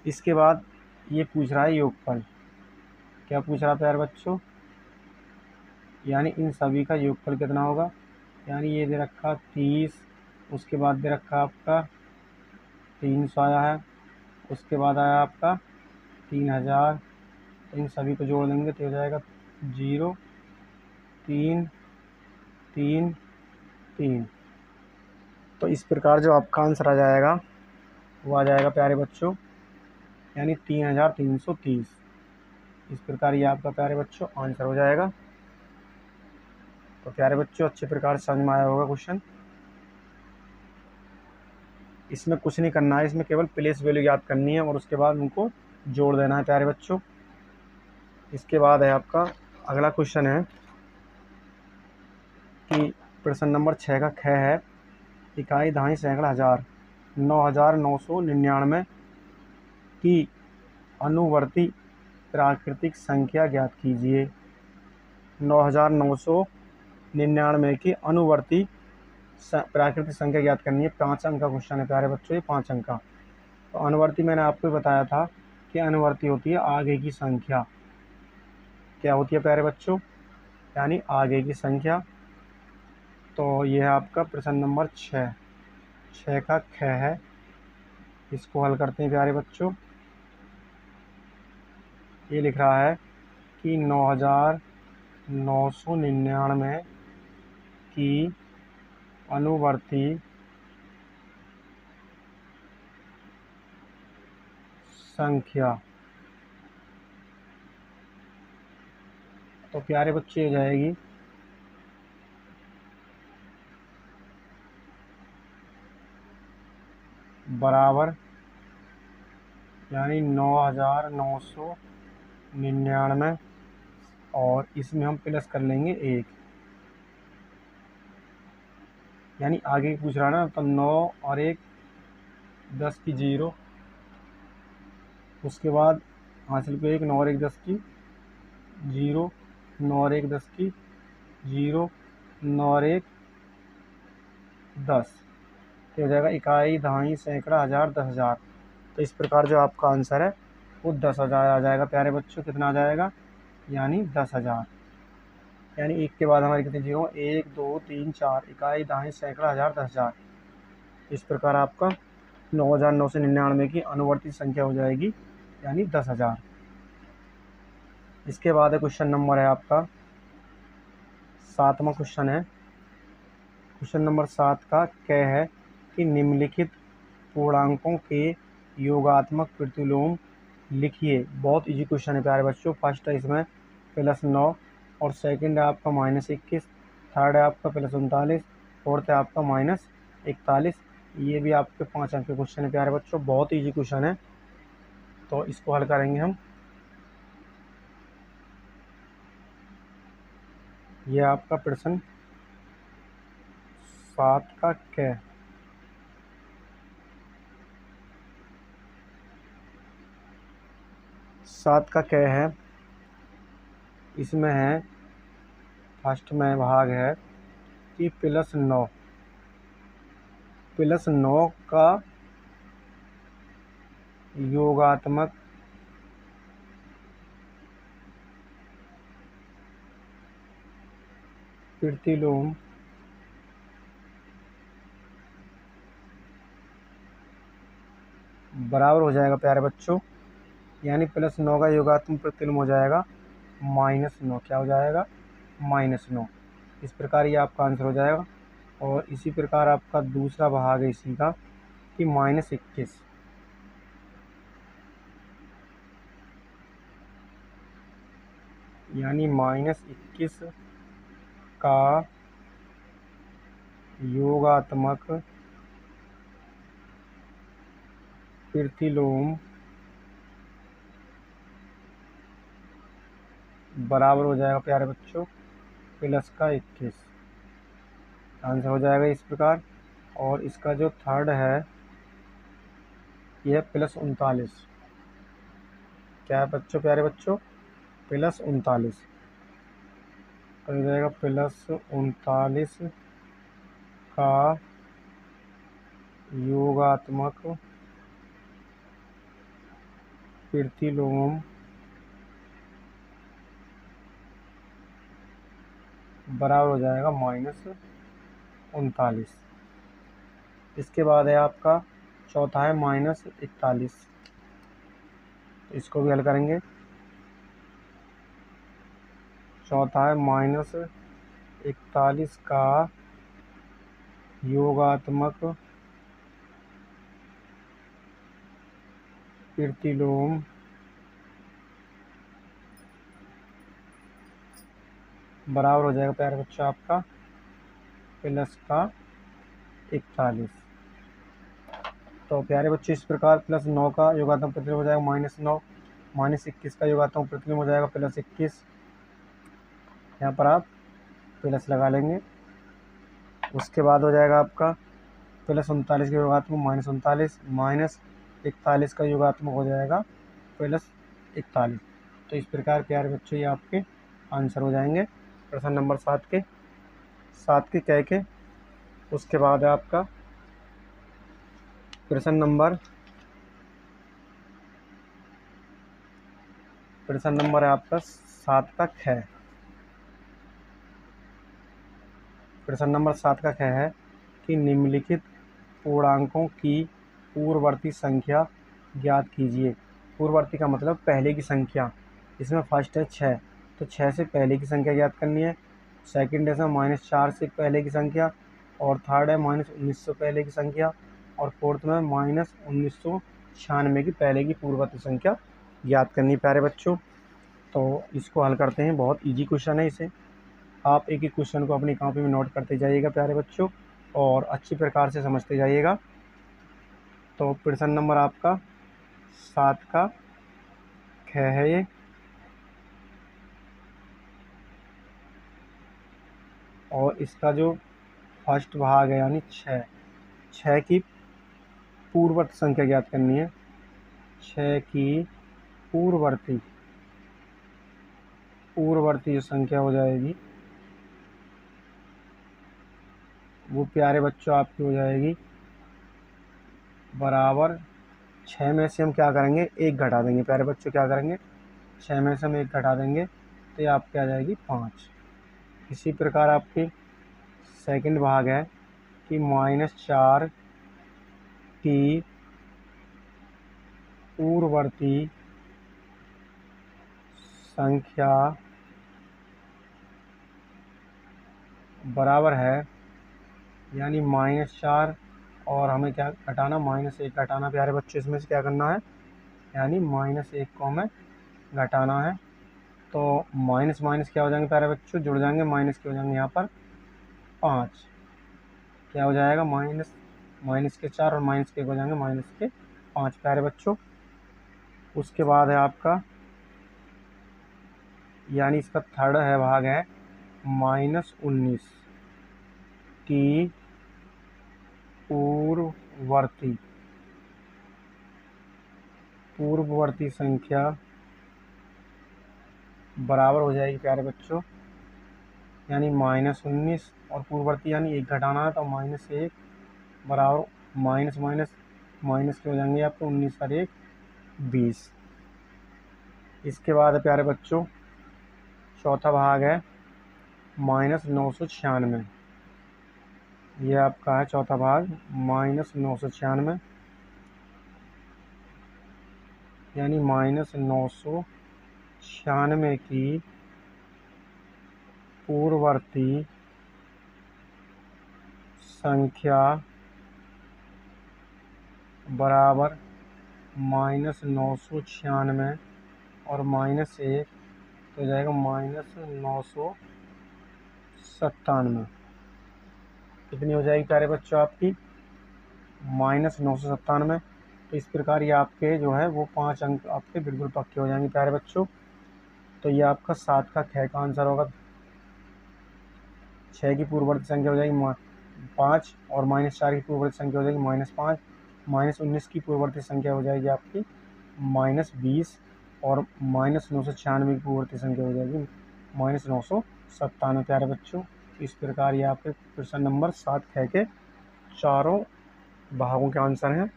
इसके बाद ये पूछ रहा है योगफल। क्या पूछ रहा है प्यारे बच्चों, यानी इन सभी का योगफल कितना होगा। यानी ये दे रखा 30, उसके बाद दे रखा आपका 300 आया है, उसके बाद आया आपका 3000। तो इन सभी को जोड़ देंगे तो हो जाएगा 0 3 3 3। तो इस प्रकार जो आपका आंसर आ जाएगा वो आ जाएगा प्यारे बच्चों, यानी 3330। इस प्रकार ये आपका प्यारे बच्चों आंसर हो जाएगा। तो प्यारे बच्चों अच्छे प्रकार से समझ में आया होगा क्वेश्चन। इसमें कुछ नहीं करना है, इसमें केवल प्लेस वैल्यू याद करनी है और उसके बाद उनको जोड़ देना है प्यारे बच्चों। इसके बाद है आपका अगला क्वेश्चन है कि प्रश्न नंबर 6 का ख है इकाई दहाई सैकड़ा हज़ार 9999 की अनुवर्ती प्राकृतिक संख्या ज्ञात कीजिए। 9999 की अनुवर्ती प्राकृतिक संख्या ज्ञात करनी है। 5 अंक का क्वेश्चन है प्यारे बच्चों, ये 5 अंक का। तो अनुवर्ती मैंने आपको बताया था कि अनुवर्ती होती है आगे की संख्या। क्या होती है प्यारे बच्चों, यानी आगे की संख्या। तो ये है आपका प्रश्न नंबर 6 का ख है। इसको हल करते हैं प्यारे बच्चों। ये लिख रहा है कि 9999 की अनुवर्ती संख्या। तो प्यारे बच्चे हो जाएगी बराबर, यानी 9999 और इसमें हम प्लस कर लेंगे 1, यानी आगे पूछ रहा है ना। तो 9 और 1 10 की 0, उसके बाद हासिल को 1 9 और 1 10 की 0, 9 और 1 10 की 0, 9 और 1 10। तो हो जाएगा इकाई दहाई सैकड़ा हज़ार 10,000। तो इस प्रकार जो आपका आंसर है वो 10,000 आ जाएगा प्यारे बच्चों। कितना आ जाएगा, यानी 10,000। यानी एक के बाद हमारी कितनी जीरो, 1 2 3 4, इकाई दहाई सैकड़ा हज़ार 10,000। इस प्रकार आपका 9999 की अनुवर्ती संख्या हो जाएगी, यानी 10,000। इसके बाद क्वेश्चन नंबर है आपका 7वां क्वेश्चन है। क्वेश्चन नंबर 7 का क्या है कि निम्नलिखित पूर्णांकों के योगात्मक प्रतिलोम लिखिए। बहुत इजी क्वेश्चन है प्यारे बच्चों। फर्स्ट है इसमें +9 और सेकंड है आपका -21, थर्ड है आपका +39, फोर्थ है आपका -41। ये भी आपके 5 अंक के क्वेश्चन है प्यारे बच्चों। बहुत ईजी क्वेश्चन है, तो इसको हल करेंगे हम। ये आपका प्रश्न 7 का क। 7 का क है, इसमें है फर्स्ट में भाग है कि +9 का योगात्मक प्रतिलोम बराबर हो जाएगा प्यारे बच्चों, यानी +9 का योगात्मक प्रतिलोम हो जाएगा -9। क्या हो जाएगा? -9। इस प्रकार ये आपका आंसर हो जाएगा। और इसी प्रकार आपका दूसरा भाग है इसी का कि -21, यानी -21 का योगात्मक प्रतिलोम बराबर हो जाएगा प्यारे बच्चों +21। आंसर हो जाएगा इस प्रकार। और इसका जो थर्ड है यह +39। क्या है बच्चों, प्यारे बच्चों? +39। तो हो जाएगा +39 का योगात्मक प्रतिलोम बराबर हो जाएगा -39। इसके बाद है आपका चौथा है -41। इसको भी हल करेंगे। चौथा है -41 का योगात्मक प्रतिलोम बराबर हो जाएगा प्यारे बच्चों आपका +41। तो प्यारे बच्चों इस प्रकार +9 का योगात्मक प्रतिलोम हो जाएगा -9, -21 का योगात्मक प्रतिलोम हो जाएगा +21। यहाँ पर आप प्लस लगा लेंगे। उसके बाद हो जाएगा आपका +39 का योगात्मक -39, -41 का योगात्मक हो जाएगा +41। तो इस प्रकार प्यारे बच्चों ये आपके आंसर हो जाएंगे प्रश्न नंबर 7 के कह के। उसके बाद है आपका प्रश्न नंबर है आपका 7 का ख। प्रश्न नंबर 7 का ख है कि निम्नलिखित पूर्णांकों की पूर्ववर्ती संख्या ज्ञात कीजिए। पूर्ववर्ती का मतलब पहले की संख्या। इसमें फर्स्ट है 6, तो 6 से पहले की संख्या ज्ञात करनी है। सेकंड है -4 से पहले की संख्या, और थर्ड है -19 से पहले की संख्या, और फोर्थ में -1996 की पहले की पूर्ववर्ती संख्या ज्ञात करनी। प्यारे बच्चों तो इसको हल करते हैं। बहुत ईजी क्वेश्चन है, इसे आप एक एक क्वेश्चन को अपनी कॉपी में नोट करते जाइएगा प्यारे बच्चों, और अच्छी प्रकार से समझते जाइएगा। तो प्रश्न नंबर आपका 7 का ख है ये। और इसका जो फर्स्ट भाग है यानी 6 की पूर्ववर्ती संख्या ज्ञात करनी है। 6 की पूर्ववर्ती जो संख्या हो जाएगी वो प्यारे बच्चों आपकी हो जाएगी बराबर 6 में से हम क्या करेंगे, 1 घटा देंगे। प्यारे बच्चों क्या करेंगे, 6 में से हम 1 घटा देंगे तो ये आपकी आ जाएगी 5। इसी प्रकार आपकी सेकंड भाग है कि -4 की पूर्ववर्ती संख्या बराबर है, यानी -4 और हमें क्या घटाना, -1 घटाना प्यारे बच्चों। इसमें से क्या करना है, यानी -1 को हमें घटाना है। तो माइनस माइनस क्या हो जाएंगे प्यारे बच्चों, जुड़ जाएंगे, माइनस के हो जाएंगे यहाँ पर 5, क्या हो जाएगा माइनस के 4 और माइनस के हो जाएंगे -5 प्यारे बच्चों। उसके बाद है आपका, यानी इसका थर्ड है भाग है -19 की पूर्ववर्ती संख्या बराबर हो जाएगी प्यारे बच्चों, यानी -19 और पूर्ववर्ती यानी 1 घटाना है, तो -1 बराबर माइनस माइनस माइनस के हो जाएंगे आपको 19 और 1 20। इसके बाद प्यारे बच्चों चौथा भाग है -996, ये आपका है चौथा भाग -996, यानी -996 की पूर्ववर्ती संख्या बराबर -996 और -1 तो हो जाएगा -997। कितनी हो जाएगी प्यारे बच्चों आपकी, -997। तो इस प्रकार ये आपके जो है वो 5 अंक आपके बिल्कुल पक्के हो जाएंगे प्यारे बच्चों। तो ये आपका 7 का ख का आंसर होगा। 6 की पूर्ववर्ती संख्या हो जाएगी 5 और -4 की पूर्ववर्ती संख्या हो जाएगी -5, -19 की पूर्ववर्ती संख्या हो जाएगी आपकी -20 और -996 की पूर्ववर्ती संख्या हो जाएगी -997 प्यारे बच्चों। इस प्रकार ये आपके क्वेश्चन नंबर 7 ख के चारों भागों के आंसर हैं।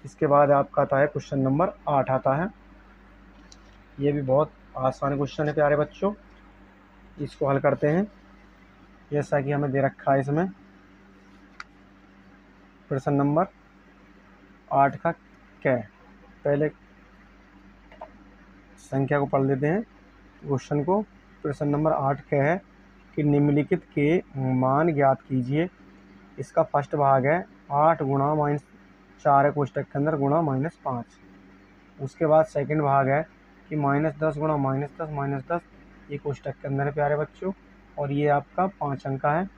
इसके बाद आपका आता है क्वेश्चन नंबर 8 आता है। ये भी बहुत आसान क्वेश्चन है प्यारे बच्चों, इसको हल करते हैं। जैसा कि हमें दे रखा है इसमें प्रश्न नंबर 8 का क, पहले संख्या को पढ़ लेते हैं क्वेश्चन को। प्रश्न नंबर 8 क है कि निम्नलिखित के मान ज्ञात कीजिए। इसका फर्स्ट भाग है 8 गुणा -4 है कोष्टक के अंदर गुणा -5। उसके बाद सेकंड भाग है कि -10 गुणा -10 ये कोष्टक के अंदर है प्यारे बच्चों, और ये आपका 5 अंक का है।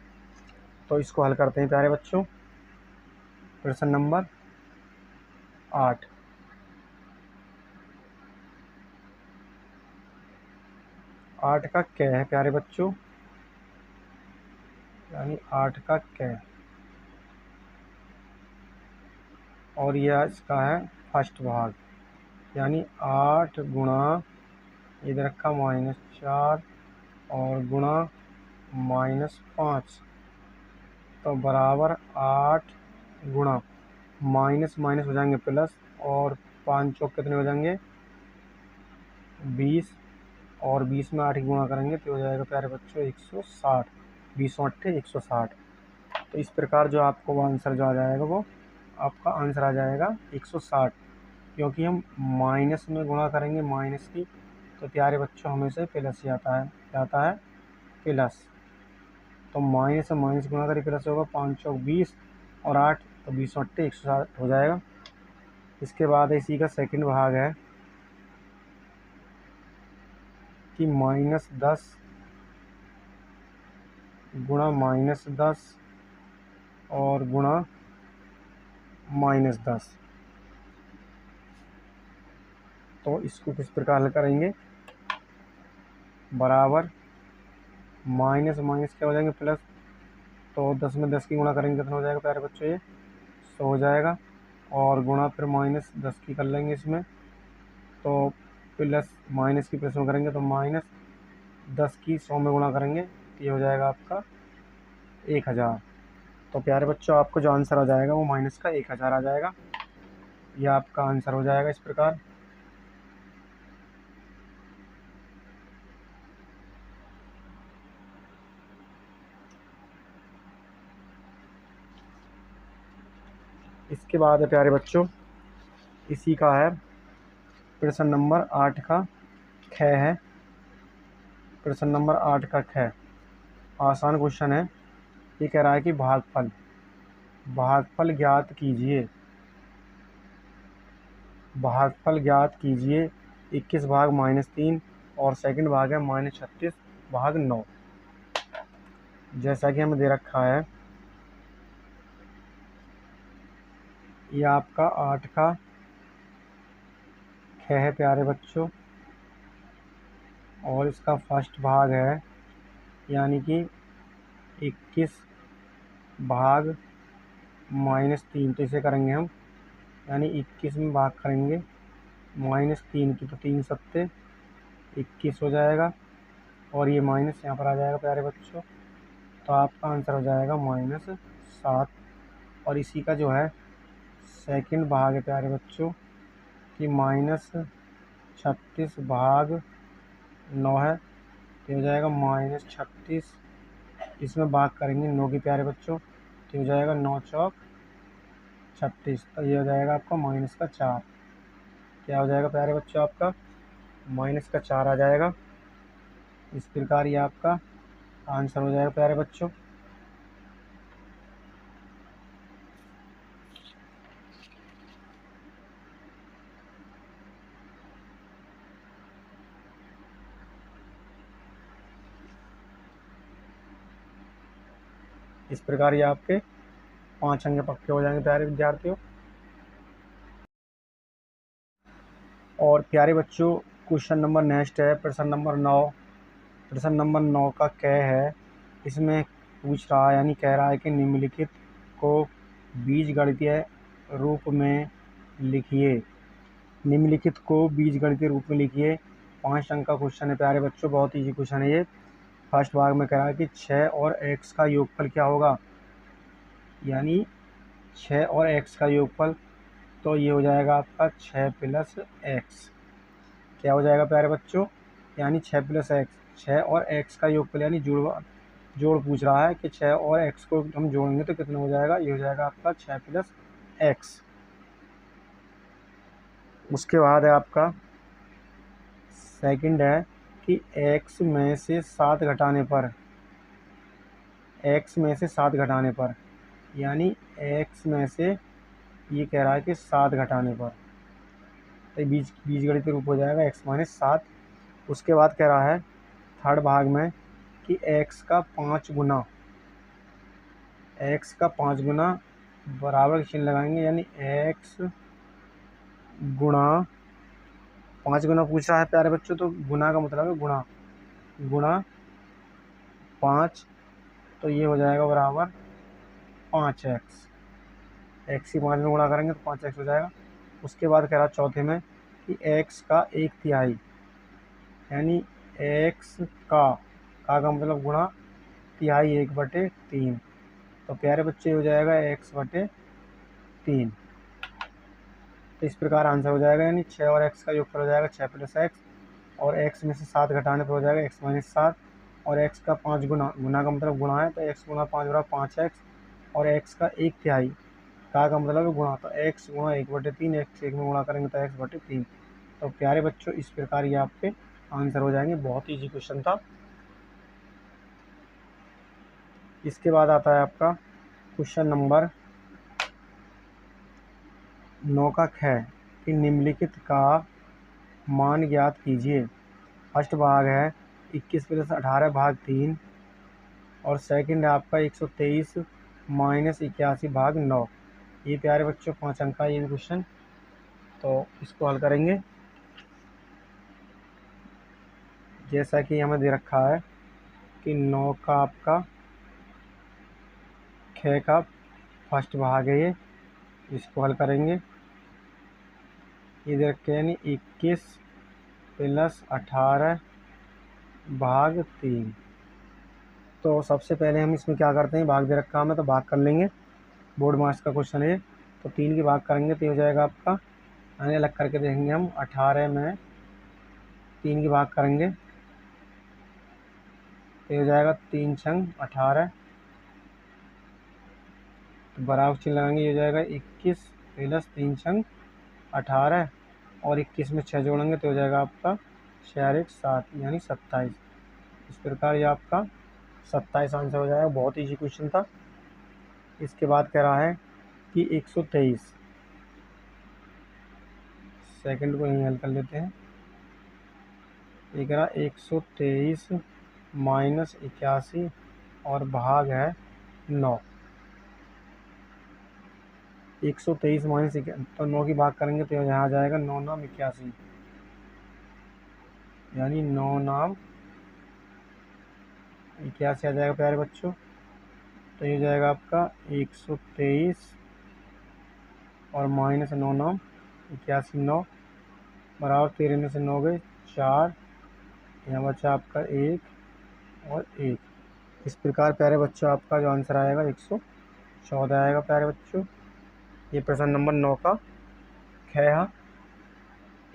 तो इसको हल करते हैं प्यारे बच्चों। प्रश्न नंबर 8, का क है प्यारे बच्चों, यानी 8 का क, और यह इसका है फर्स्ट भाग, यानी 8 गुणा इधर रखा -4 और गुणा -5, तो बराबर 8 गुणा माइनस माइनस हो जाएंगे प्लस, और 5 चौक कितने हो जाएंगे 20, और 20 में 8 की गुणा करेंगे तो हो जाएगा प्यारे बच्चों 160, 20 8 160। तो इस प्रकार जो आपको वो आंसर जो आ जाएगा वो आपका आंसर आ जाएगा 160, क्योंकि हम माइनस में गुणा करेंगे माइनस की, तो प्यारे बच्चों हमेशा प्लस ही आता है प्लस। तो माइनस से माइनस गुणा करें प्लस होगा, 5 चौक 20 और 8 तो 20 8 160 हो जाएगा। इसके बाद इसी का सेकंड भाग है कि -10 गुणा -10 और गुणा -10। तो इसको किस प्रकार हल करेंगे, बराबर माइनस माइनस क्या हो जाएंगे प्लस, तो 10 में 10 की गुणा करेंगे कितना हो जाएगा प्यारे बच्चों ये 100 हो जाएगा, और गुणा फिर -10 की कर लेंगे इसमें, तो प्लस माइनस की प्लस में करेंगे तो -10 की 100 में गुणा करेंगे तो ये हो जाएगा आपका 1000। तो प्यारे बच्चों आपको जो आंसर आ जाएगा वो माइनस का 1000 आ जाएगा, ये आपका आंसर हो जाएगा इस प्रकार। इसके बाद है प्यारे बच्चों इसी का है प्रश्न नंबर 8 का ख है। प्रश्न नंबर 8 का ख आसान क्वेश्चन है। ये कह रहा है कि भागफल भागफल ज्ञात कीजिए। भागफल ज्ञात कीजिए 21 भाग -3 और सेकंड भाग है -36 भाग 9। जैसा कि हमें दे रखा है, ये आपका 8 का ख है प्यारे बच्चों, और इसका फर्स्ट भाग है यानी कि 21 भाग -3। तो इसे करेंगे हम, यानी 21 में भाग करेंगे -3 की, तो 3 सत्ते 21 हो जाएगा, और ये माइनस यहाँ पर आ जाएगा प्यारे बच्चों। तो आपका आंसर हो जाएगा -7। और इसी का जो है सेकंड भाग है प्यारे बच्चों कि -36 भाग 9 है, तो हो जाएगा -36। इसमें भाग करेंगे 9 की प्यारे बच्चों, तो हो जाएगा 9 चौक 36। तो ये हो जाएगा आपका -4। क्या हो जाएगा प्यारे बच्चों, आपका -4 आ जाएगा। इस प्रकार ये आपका आंसर हो जाएगा प्यारे बच्चों। इस प्रकार ये आपके 5 अंक पक्के हो जाएंगे प्यारे विद्यार्थियों। और प्यारे बच्चों, क्वेश्चन नंबर नेक्स्ट है प्रश्न नंबर 9। प्रश्न नंबर 9 का क है, इसमें पूछ रहा है यानी कह रहा है कि निम्नलिखित को बीजगणितीय रूप में लिखिए। निम्नलिखित को बीजगणितीय रूप में लिखिए। 5 अंक का क्वेश्चन है प्यारे बच्चों, बहुत ईजी क्वेश्चन है ये। फर्स्ट भाग में कह रहा है कि 6 और x का योगफल क्या होगा, यानी 6 और x का योगफल। तो ये हो जाएगा आपका 6 + x। क्या हो जाएगा प्यारे बच्चों, यानी 6 + x, 6 और x का योगफल, यानी जोड़ पूछ रहा है कि 6 और x को हम जोड़ेंगे तो कितना हो जाएगा। ये हो जाएगा आपका 6 + x। उसके बाद है आपका सेकंड है कि x में से 7 घटाने पर, x में से 7 घटाने पर, यानी x में से ये कह रहा है कि 7 घटाने पर, तो बीजगणितीय रूप हो जाएगा x - 7। उसके बाद कह रहा है थर्ड भाग में कि x का 5 गुना, x का 5 गुना बराबर चिन्ह लगाएंगे, यानी x गुणा 5 गुना पूछ रहा है प्यारे बच्चों, तो गुना का मतलब है गुणा 5। तो ये हो जाएगा बराबर 5x। x ही 5 में गुणा करेंगे तो 5x हो जाएगा। उसके बाद कह रहा चौथे में कि x का 1/3, यानी x का मतलब गुणा तिहाई 1/3। तो प्यारे बच्चे हो जाएगा x/3। तो इस प्रकार आंसर हो जाएगा, यानी 6 और x का योगफल हो जाएगा 6 + x, और x में से 7 घटाने पर हो जाएगा x - 7, और x का 5 गुना का मतलब गुणा है, तो x गुणा 5 बराबर 5x, और x का 1/3 का मतलब है गुणा, तो x गुणा 1/3, x 1 में गुणा करेंगे तो x/3। तो प्यारे बच्चों इस प्रकार ये आपके आंसर हो जाएंगे। बहुत ईजी क्वेश्चन था। इसके बाद आता है आपका क्वेश्चन नंबर 9 का ख कि निम्नलिखित का मान ज्ञात कीजिए। फर्स्ट भाग है 21 + 18 भाग 3, और सेकंड है आपका 123 - 81 भाग 9। ये प्यारे बच्चों 5 अंक का ये क्वेश्चन, तो इसको हल करेंगे। जैसा कि हमें दे रखा है कि 9 का आपका ख का फर्स्ट भाग है ये, इसको हल करेंगे। ये दे रखे यानी 21 + 18 भाग 3। तो सबसे पहले हम इसमें क्या करते हैं, भाग दे रखा हमें तो भाग कर लेंगे। बोर्ड मार्क्स का क्वेश्चन है, तो 3 की भाग करेंगे तो हो जाएगा आपका, यानी अलग करके देखेंगे हम, 18 में 3 की भाग करेंगे तो हो जाएगा 3 छंग 18, तो बराबर चिन्ह लगाएंगे, ये हो जाएगा 21 + 3 छंग 18, और 21 में 6 जोड़ेंगे तो हो जाएगा आपका 4 1 7, यानी 27। इस प्रकार ये आपका 27 आंसर हो जाएगा। बहुत ईजी क्वेश्चन था। इसके बाद कह रहा है कि 123, सेकंड को यहीं हल कर लेते हैं। ये कह रहा 123 माइनस 81 और भाग है 9। 123 माइनस, तो 9 की भाग करेंगे तो यहाँ आ जाएगा 9 नाम 81, यानी 9 नाम 81 आ जाएगा प्यारे बच्चों। तो ये हो जाएगा आपका 123 और माइनस 9 नाम 81, 9 बराबर 13 में से 9 गए 4, यहाँ बचा आपका 1 और 1। इस प्रकार प्यारे बच्चों आपका जो आंसर आएगा 114 आएगा प्यारे बच्चों। ये प्रश्न नंबर 9 का ख है।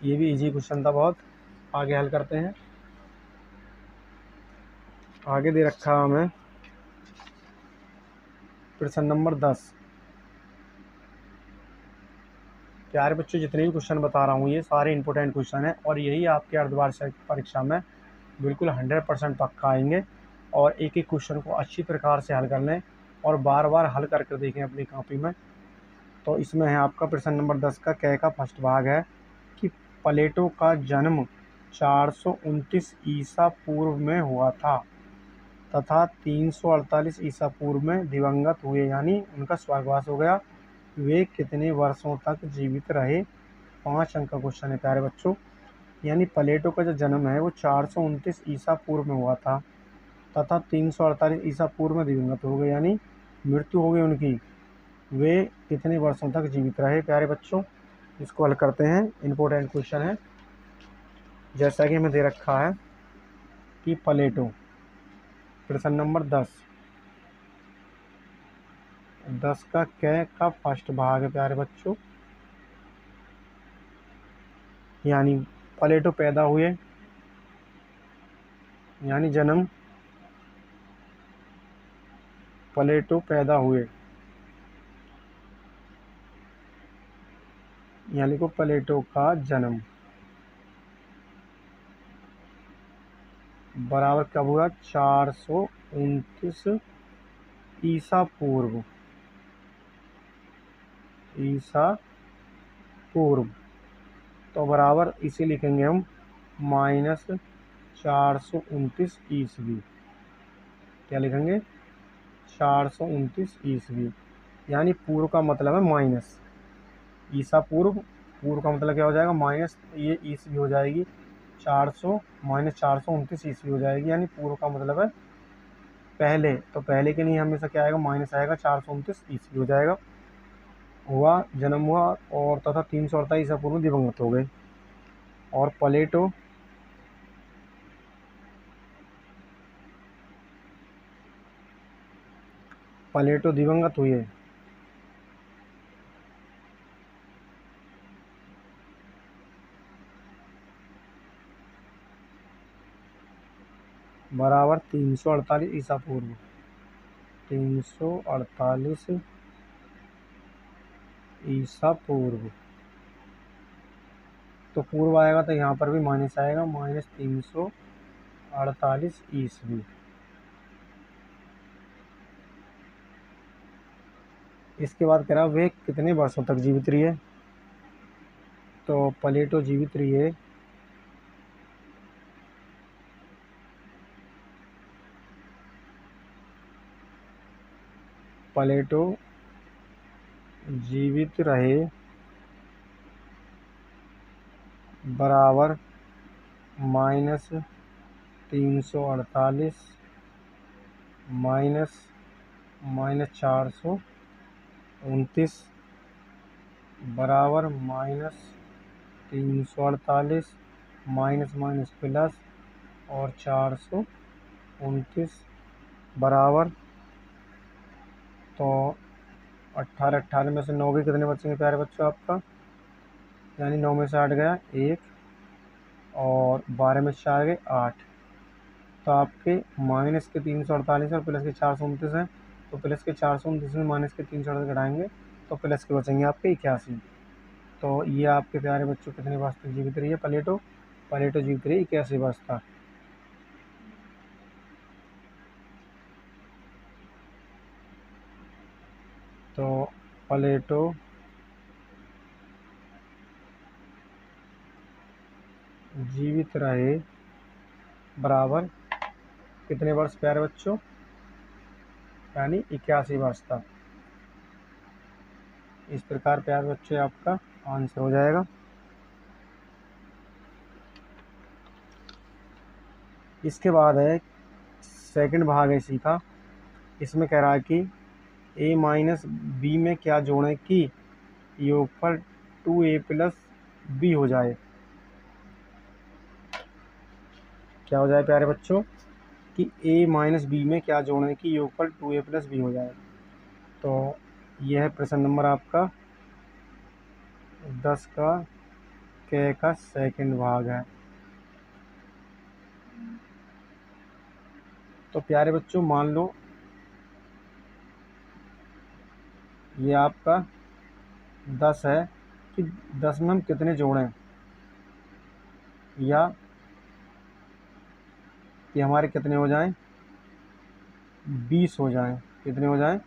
ये भी इजी क्वेश्चन था बहुत। आगे हल करते हैं। आगे दे रखा हमें प्रश्न नंबर 10। प्यारे बच्चों जितने भी क्वेश्चन बता रहा हूँ ये सारे इंपॉर्टेंट क्वेश्चन हैं और यही आपके अर्धवार्षिक परीक्षा में बिल्कुल 100% पक्का आएंगे। और एक एक क्वेश्चन को अच्छी प्रकार से हल कर लें और बार बार हल करके देखें अपनी कॉपी में। तो इसमें है आपका प्रश्न नंबर 10 का क का फर्स्ट भाग है कि प्लेटो का जन्म 429 ईसा पूर्व में हुआ था तथा 348 ईसा पूर्व में दिवंगत हुए, यानी उनका स्वर्गवास हो गया। वे कितने वर्षों तक जीवित रहे? 5 अंक का क्वेश्चन है प्यारे बच्चों। यानी प्लेटो का जो जन्म है वो 429 ईसा पूर्व में हुआ था तथा 348 ईसा पूर्व में दिवंगत हो गए, यानी मृत्यु हो गई उनकी। वे कितने वर्षों तक जीवित रहे प्यारे बच्चों? इसको हल करते हैं। इम्पोर्टेंट क्वेश्चन है। जैसा कि हमें दे रखा है कि प्लेटो, प्रश्न नंबर 10 का क का फर्स्ट भाग है प्यारे बच्चों। यानी प्लेटो पैदा हुए, यानी जन्म, प्लेटो पैदा हुए, यानी को प्लेटो का जन्म बराबर कब हुआ? 429 ईसा पूर्व, ईसा पूर्व। तो बराबर इसे लिखेंगे हम माइनस 429 ईस्वी। क्या लिखेंगे? 429 ईस्वी, यानी पूर्व का मतलब है माइनस, ईसा पूर्व, पूर्व का मतलब क्या हो जाएगा? माइनस, ये ईस्वी हो जाएगी 400 माइनस 429 ईस्वी हो जाएगी, यानी पूर्व का मतलब है पहले। तो पहले के लिए हमेशा क्या आएगा? माइनस आएगा, 429 ईस्वी हो जाएगा। हुआ, जन्म हुआ और तथा 348 ईसा पूर्व में दिवंगत हो गए। और प्लेटो दिवंगत हुए, बराबर 348 ईसा पूर्व, 348 ईसा पूर्व। तो पूर्व आएगा तो यहाँ पर भी माइनस आएगा, माइनस 348 ईस्वी। इसके बाद कह रहा वे कितने वर्षों तक जीवित रही है? तो प्लेटो जीवित रही है प्लेटो जीवित रहे बराबर माइनस 348 माइनस 429 बराबर माइनस 348 माइनस माइनस प्लस और 429 बराबर, तो 18 में से 9 के कितने बचेंगे प्यारे बच्चों आपका? यानी 9 में से 8 गया 1 और 12 में से 4 गए 8। तो आपके माइनस के 348 और प्लस के 429 हैं, तो प्लस के 429 में माइनस के 348 घटाएंगे तो प्लस के बचेंगे आपके 81। तो ये आपके प्यारे बच्चों कितने वर्ष तक जीवित रही है प्लेटो? प्लेटो जीवित रही 81 वर्ष तक। तो प्लेटो जीवित रहे बराबर कितने वर्ष प्यारे बच्चों, यानी 81 वर्ष तक। इस प्रकार प्यारे बच्चों आपका आंसर हो जाएगा। इसके बाद है सेकंड भाग है इसी का। इसमें कह रहा है कि a माइनस बी में क्या जोड़ें कि योगफल 2a प्लस बी हो जाए। क्या हो जाए प्यारे बच्चों कि a माइनस बी में क्या जोड़ें कि योगफल 2a प्लस बी हो जाए। तो यह है प्रश्न नंबर आपका 10 का क का सेकंड भाग है। तो प्यारे बच्चों मान लो ये आपका 10 है कि 10 में हम कितने जोड़ें, या कि हमारे कितने हो जाएं, 20 हो जाएं। कितने हो जाएं,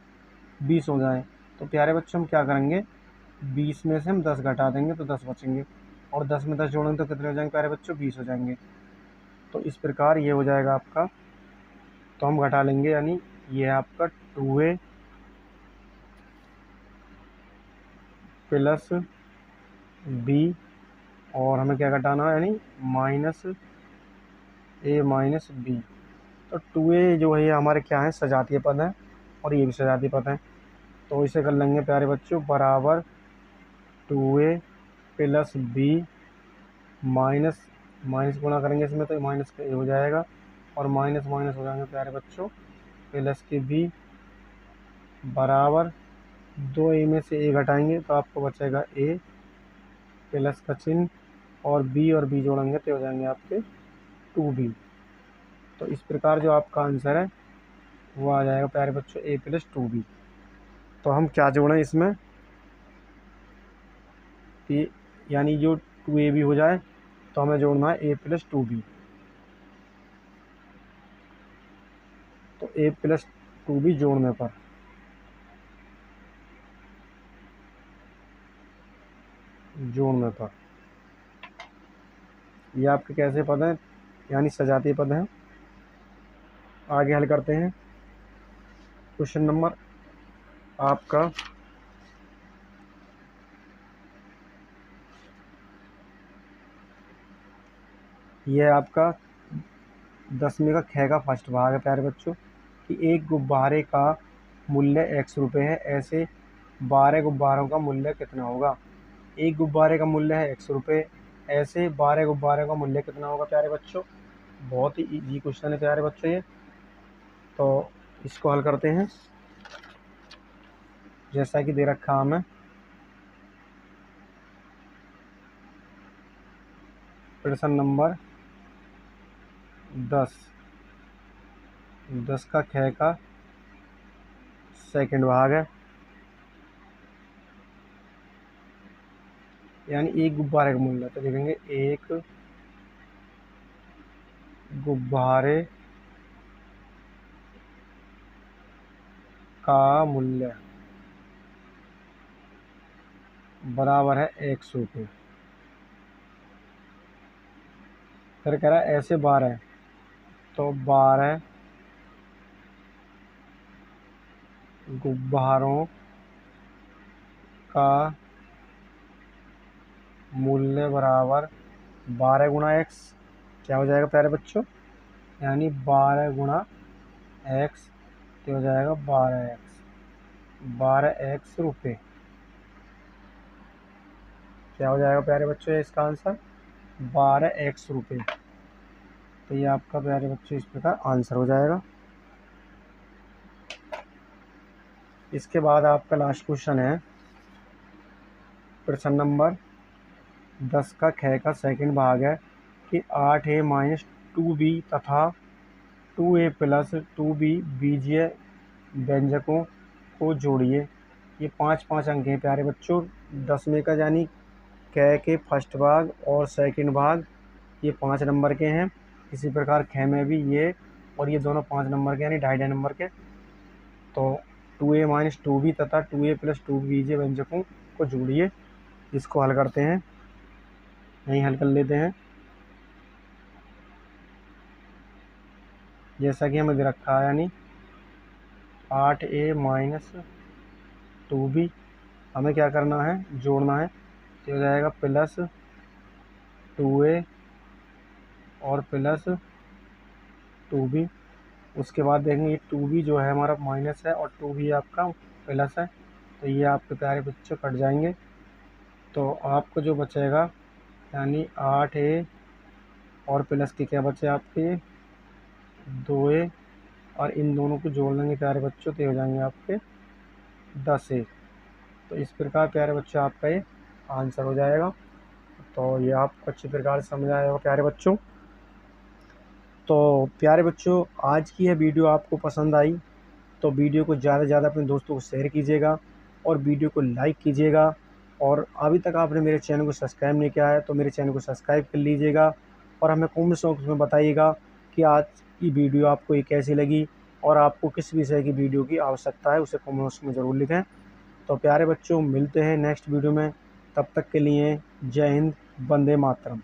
20 हो जाएं। तो प्यारे बच्चों हम क्या करेंगे, 20 में से हम 10 घटा देंगे तो 10 बचेंगे, और 10 में 10 जोड़ेंगे तो कितने हो जाएंगे प्यारे बच्चों, 20 हो जाएंगे। तो इस प्रकार ये हो जाएगा आपका। तो हम घटा लेंगे, यानी ये है आपका 2a प्लस बी, और हमें क्या घटाना है, यानी माइनस a माइनस बी। तो 2a जो है हमारे क्या है, सजातीय पद हैं, और ये भी सजातीय पद हैं। तो इसे कर लेंगे प्यारे बच्चों बराबर 2a plus B minus minus गुणा करेंगे इसमें तो माइनस का a हो जाएगा, और माइनस माइनस हो जाएंगे प्यारे बच्चों प्लस के b बराबर 2a में से a घटाएंगे तो आपको बचेगा a प्लस का चिन्ह, और b जोड़ेंगे तो हो जाएंगे आपके 2b। तो इस प्रकार जो आपका आंसर है वो आ जाएगा प्यारे बच्चों a प्लस 2b। तो हम क्या जोड़ें इसमें कि यानी जो 2a भी हो जाए, तो हमें जोड़ना है a प्लस 2b। तो a प्लस 2b जोड़ने पर ये आपके कैसे पद हैं, यानी सजातीय पद हैं। आगे हल करते हैं। क्वेश्चन नंबर आपका यह आपका 10वीं का ख का फर्स्ट भाग है प्यारे बच्चों कि एक गुब्बारे का मूल्य x रुपये है, ऐसे 12 गुब्बारों का मूल्य कितना होगा। एक गुब्बारे का मूल्य है x रुपये, ऐसे 12 गुब्बारों का मूल्य कितना होगा प्यारे बच्चों। बहुत ही इजी क्वेश्चन है प्यारे बच्चों ये। तो इसको हल करते हैं जैसा कि दे रखा हमें। प्रश्न नंबर 10 का ख का सेकंड भाग है, यानी एक गुब्बारे का मूल्य। तो लिखेंगे एक गुब्बारे का मूल्य बराबर है x रुपये। फिर कह रहा है ऐसे 12, तो 12 गुब्बारों का मूल्य बराबर 12 गुणा x। क्या हो जाएगा प्यारे बच्चों, यानी 12 गुणा x तो हो जाएगा 12x रुपये। क्या हो जाएगा प्यारे बच्चों इसका आंसर 12x रुपये। तो ये आपका प्यारे बच्चों इस प्रकार आंसर हो जाएगा। इसके बाद आपका लास्ट क्वेश्चन है प्रश्न नंबर 10 का ख का सेकंड भाग है कि 8a माइनस 2b तथा 2a प्लस 2b बीजीय व्यंजकों को जोड़िए। ये 5 अंक हैं प्यारे बच्चों 10वें का, यानी क के फर्स्ट भाग और सेकंड भाग ये 5 नंबर के हैं। इसी प्रकार ख में भी ये और ये दोनों 5 नंबर के, यानी 2.5 नंबर के। तो 2a माइनस 2b तथा 2a प्लस 2b व्यंजकों को जोड़िए। इसको हल करते हैं, यहीं हल कर लेते हैं। जैसा कि हमें दे रखा है, यानी 8a माइनस 2b हमें क्या करना है, जोड़ना है। तो हो जाएगा प्लस 2a और प्लस 2b। उसके बाद देखेंगे ये 2b जो है हमारा माइनस है और 2b आपका प्लस है, तो ये आपके प्यारे बच्चों कट जाएंगे। तो आपको जो बचेगा यानी 8a और प्लस के क्या बचे आपके 2a, और इन दोनों को जोड़ लेंगे प्यारे बच्चों तो हो जाएंगे आपके 10a। तो इस प्रकार प्यारे बच्चों आपका ये आंसर हो जाएगा। तो ये आपको अच्छी प्रकार से समझ आया होगा प्यारे बच्चों। तो प्यारे बच्चों, आज की यह वीडियो आपको पसंद आई तो वीडियो को ज़्यादा से ज़्यादा अपने दोस्तों को शेयर कीजिएगा और वीडियो को लाइक कीजिएगा। और अभी तक आपने मेरे चैनल को सब्सक्राइब नहीं किया है तो मेरे चैनल को सब्सक्राइब कर लीजिएगा। और हमें कमेंट बॉक्स में बताइएगा कि आज की वीडियो आपको ये कैसी लगी और आपको किस विषय की वीडियो की आवश्यकता है, उसे कमेंट बॉक्स में ज़रूर लिखें। तो प्यारे बच्चों, मिलते हैं नेक्स्ट वीडियो में। तब तक के लिए जय हिंद, वंदे मातरम।